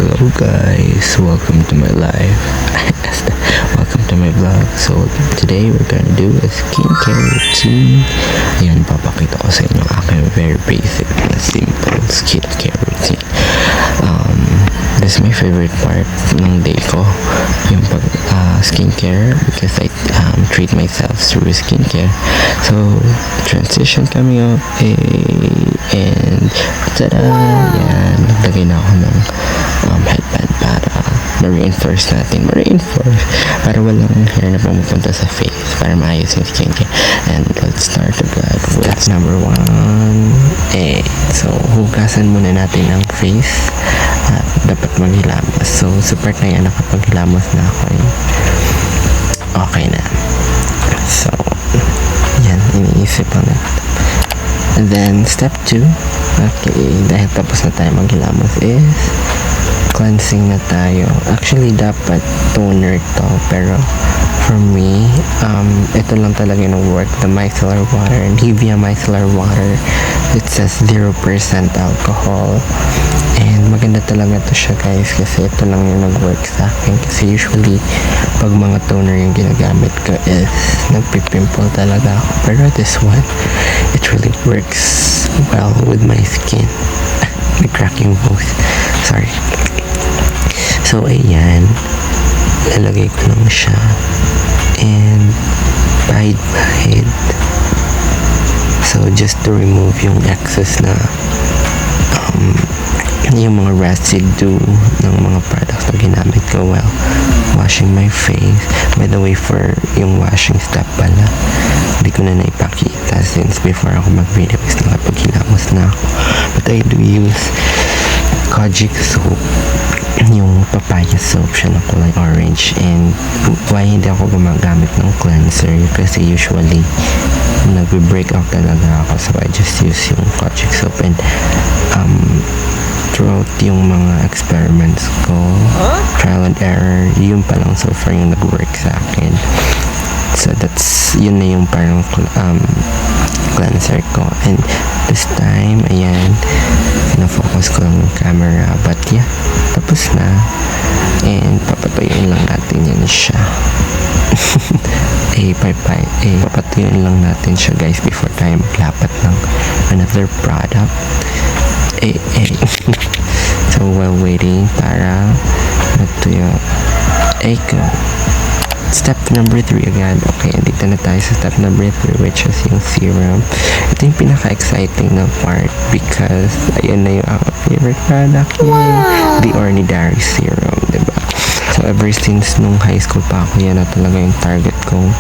Hello guys, welcome to my life. Welcome to my vlog. So today we're gonna do a skincare routine. Ayun, papakita ko sa inyo aking very basic na simple skincare routine. This is my favorite part ng day ko, yung pag skincare, because I treat myself through skincare. So transition coming up, and tada! Yan, naglagay na ako ng headband para ma-reinforce natin. Para walang hair na pumupunta sa face, para maayos yung skincare. And let's start agad with number 1. So hugasan muna natin ang face at dapat maghilamos. So sa part na yan, nakapaghilamos na ako, okay na. So yan, iniisip lang natin. And then step 2, okay, dahil tapos na tayo maghilamos, is cleansing na tayo. Actually dapat toner to, pero for me, ito lang talaga yung work, the micellar water, Nivea micellar water. It says 0% alcohol, and maganda talaga to siya guys, kasi ito lang yung nag-work sa akin. Kasi usually pag mga toner yung ginagamit ko is nagpipimple talaga ako, pero this one, it really works well with my skin. Nag-crack yung voice, sorry. So ayan, lalagay ko lang siya, and bahid. So just to remove yung excess na yung mga residue ng mga products na ginamit ko while washing my face. By the way, for yung washing step pala, hindi ko na naipakita since before ako mag-video is nakapaghilamos na ako. But I do use Kojic soap, yung papaya soap, siya na kulay orange. And why hindi ako gumagamit ng cleanser, kasi usually nagbe-break out talaga ako, so I just use yung Kojic soap. And throughout yung mga experiments ko, trial and error, yun pa lang so far yung nag-work sa akin. So yun na yung parang cleanser ko. And this time, ayan, na-focus ko lang yung camera, but yeah, tapos na. And papatuyuin lang natin yan siya. Papatuyuin lang natin siya guys before tayo maglapat ng another product. So while waiting para matuyo, go. Step number 3 agad. Okay, andito na tayo sa step number 3, which is yung serum. Ito yung pinaka-exciting na part because ayan na yung aking favorite product, the Ordinary Serum, diba? So ever since nung high school pa ako, yan na talaga yung target kong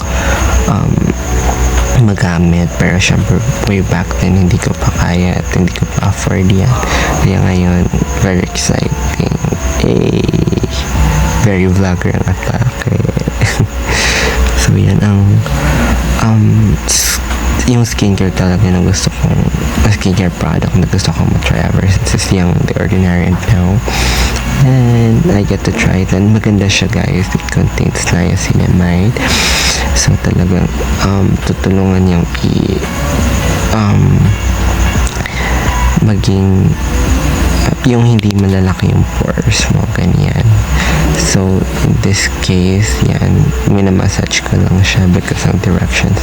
magamit, pero syempre way back then hindi ko pa kaya at hindi ko pa afford yan. Kaya ngayon, very exciting. Very vlogger ang atake. So yan ang yung skincare talaga na gusto kong skincare product na gusto kong matry ever since yung The Ordinary and now, and I get to try it. And maganda siya guys, it contains niacinamide, so talagang tutulungan niyang maging yung hindi malalaki yung pores mo, ganyan. So in this case, yan, minamassage ko lang siya because ang directions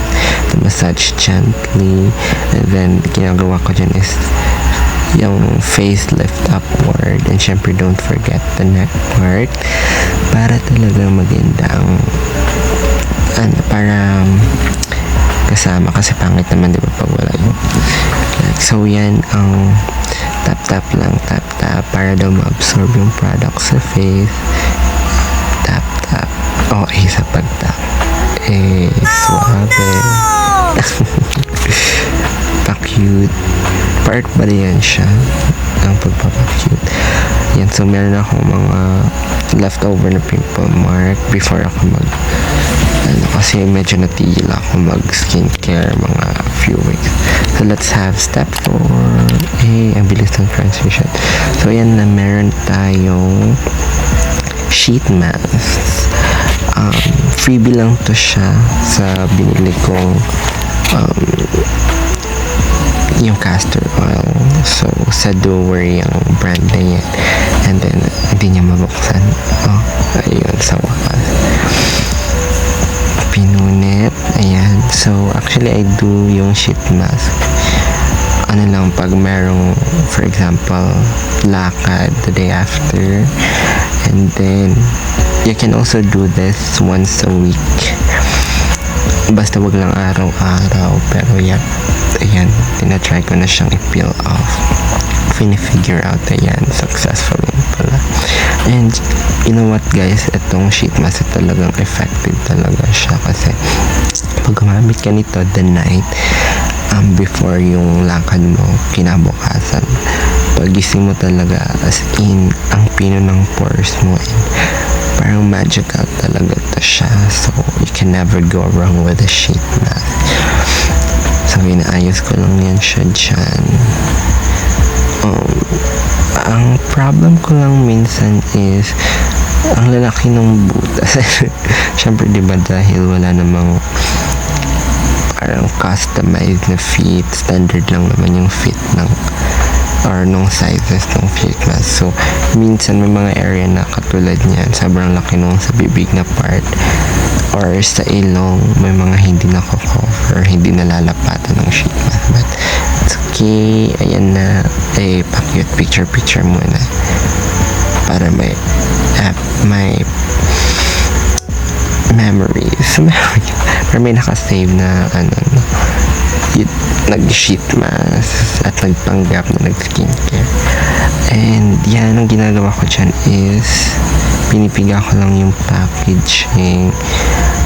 to massage gently. And then ginagawa ko dyan is yung face lift upward, and syempre don't forget the neck part para talaga maganda ang para kasama, kasi pangit naman diba pag wala yung like. So yan ang tap para daw ma-absorb yung product sa face. Tap sa pag-tap suabe. Pa-cute part ba yan siya, ang pagpapa-cute yan. So meron akong mga leftover na pimple mark before ako kasi medyo natigil ako mag skincare mga few weeks. So let's have step 4. Ang bilis ng transition. So yan na, meron tayong sheet mask. Freebie lang to siya sa binili kong yung castor oil. So sa Doer yung brand na yan, and then hindi niya Actually, I do yung sheet mask. Ano lang, pag merong, for example, lakad the day after. And then, you can also do this once a week. Basta wag lang araw-araw. Pero yeah, ayan, tinatry ko na siyang i-peel off. Figure out, ayan, successfully pala. And, you know what guys, itong sheet mask talagang effective talaga siya kasi pag gumamit ka nito the night before yung lakad mo, kinabukasan, pagising mo talaga, as in, ang pino ng pores mo, and parang magical talaga to siya. So, you can never go wrong with a sheet mask. So, inaayos ko lang yan siya dyan. Ang problem ko lang minsan is ang lalaki ng butas. Siyempre, diba, dahil wala namang parang customized na fit, standard lang naman yung fit ng or nung sizes ng fit mask. So, minsan may mga area na katulad niyan, sobrang laki nung sa bibig na part or sa ilong, may mga hindi nako-cover, hindi nalalapatan ng sheet mask. But, it's okay. Ayan na. Pa-cute picture muna. Para may memories. Pero may nakasave na nag-sheet mask at nagpanggap na nag-skincare. And yan, ang ginagawa ko dyan is pinipiga ko lang yung packaging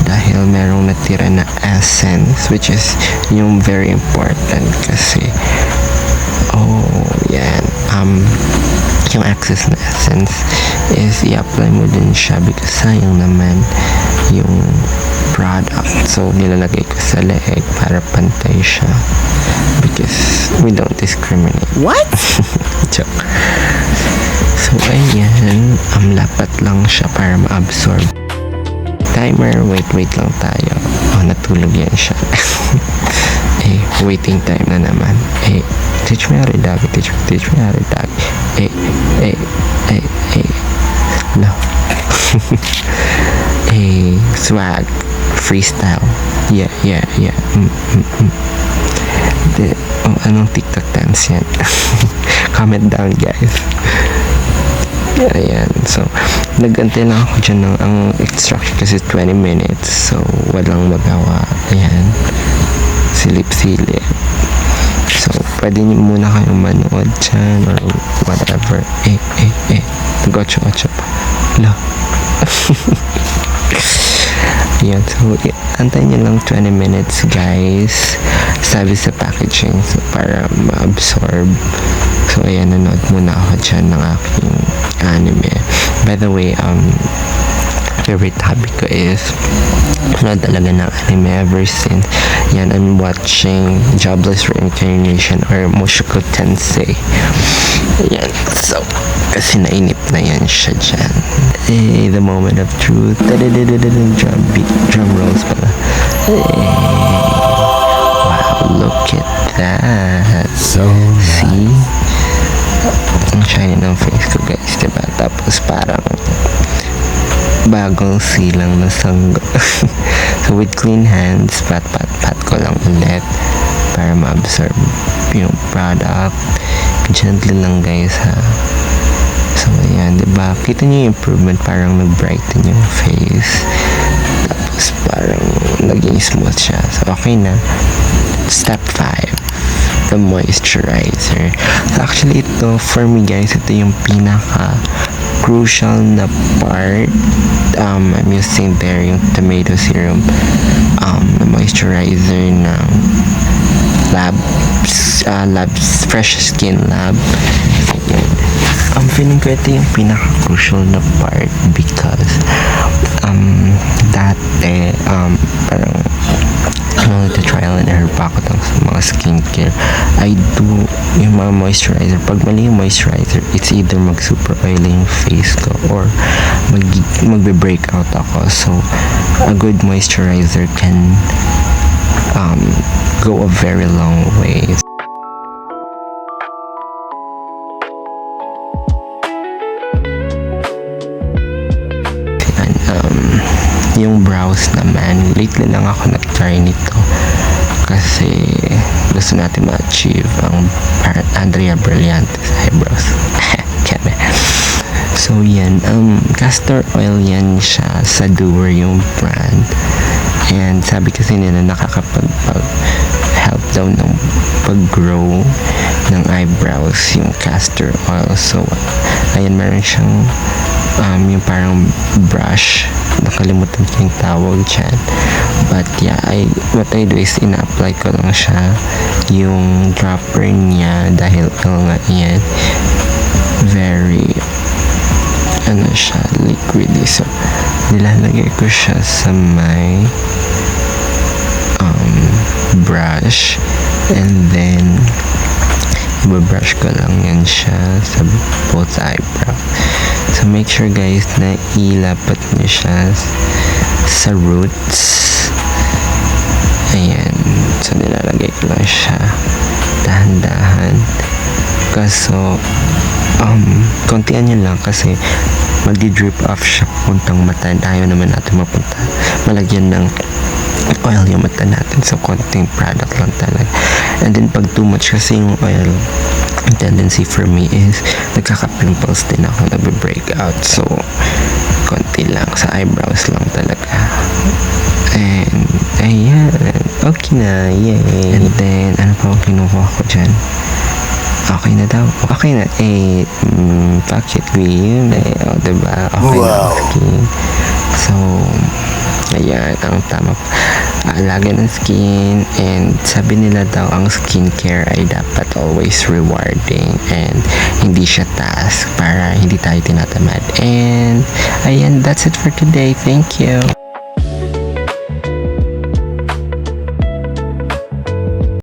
dahil merong natira na essence, which is yung very important kasi yan, yung excess na essence is i-apply mo din siya because sayang naman yung product. So, nilalagay ko sa leeg para pantay siya because we don't discriminate. What? Joke. So, ayan, lapat lang siya para ma-absorb. Timer, wait lang tayo. Natulog yan siya. Waiting time na naman. Teach me how to dog. Teach me how to dog. No. Swag. Freestyle. Yeah. Anong TikTok dance yan? Comment down, guys. Ayan. So, nag-antay lang ako dyan ng ang instruction kasi 20 minutes. So, walang magawa. Ayan. Silip-silip. So, pwede nyo muna kayong manood dyan or whatever. Nag-8 pa. Lo. Ayan. So, antay nyo lang 20 minutes, guys. Sabi sa packaging. So, para ma-absorb. So, ayan. Nanood muna ako dyan ng aking anime. By the way, favorite hobby ko is nanood talaga ng anime ever since. Yan, I'm watching Jobless Reincarnation or Mushoku Tensei. Yan. So, kasi nainip na yan siya dyan. The moment of truth. Drum rolls pala. Wow, look at that. So see? Ang shiny ng face ko, guys, diba? Tapos parang bagong silang na sanggo. So with clean hands, pat ko lang ulit para ma-absorb yung product. Gently lang, guys, ha. So ayan, diba? Kita niyo yung improvement, parang nag-brighten yung face. Tapos parang naging smooth siya. So okay na. Step 5. The moisturizer. So actually ito, for me, guys, ito yung pinaka crucial na part. I'm using there yung tomato serum, na moisturizer ng Labs Fresh Skin Lab. Feeling ko ito yung pinaka crucial na part because dati parang trial and error pa ako sa mga skincare. I do yung mga moisturizer. Pag mali yung moisturizer, it's either mag-super oily yung face ko or magbe-breakout ako. So, a good moisturizer can go a very long way. Yung brows naman, lately lang ako nag-try nito kasi gusto natin ma-achieve ang parang Andrea Brillantes eyebrows. Kaya so yan, castor oil yan siya, sa Doer yung brand, and sabi kasi nila nakakapag-help daw ng pag-grow ng eyebrows yung castor oil. So ayan, meron siyang yung parang brush, nakalimutan ko yung tawag dyan, but yeah, what I do is ina-apply ko lang siya yung dropper niya dahil nga yan very siya liquidy, so nilalagay ko siya sa may brush, and then ibabrush ko lang yan siya sa both eyebrow. So make sure guys na ilapat nyo siya sa roots. Ayan, so nilalagay ko lang siya dahan-dahan, kaso kontian nyo lang kasi magdi-drip off siya puntang mata, ayaw naman natin malagyan ng oil yung mata natin, so konting product lang talaga. And then pag too much kasi yung oil, ang tendency for me is nagkaka-pimples din ako, nagbe-breakout, so konti lang sa eyebrows lang talaga. And ayan, okay na, yay. And then ano pa ang kinukuha ko dyan? Okay na daw. Okay na. Bakit green? Diba? Okay na ang skin. So, ayan, ang tama. Alaga ng skin. And sabi nila daw, ang skincare ay dapat always rewarding and hindi siya task para hindi tayo tinatamad. And, ayan, that's it for today. Thank you.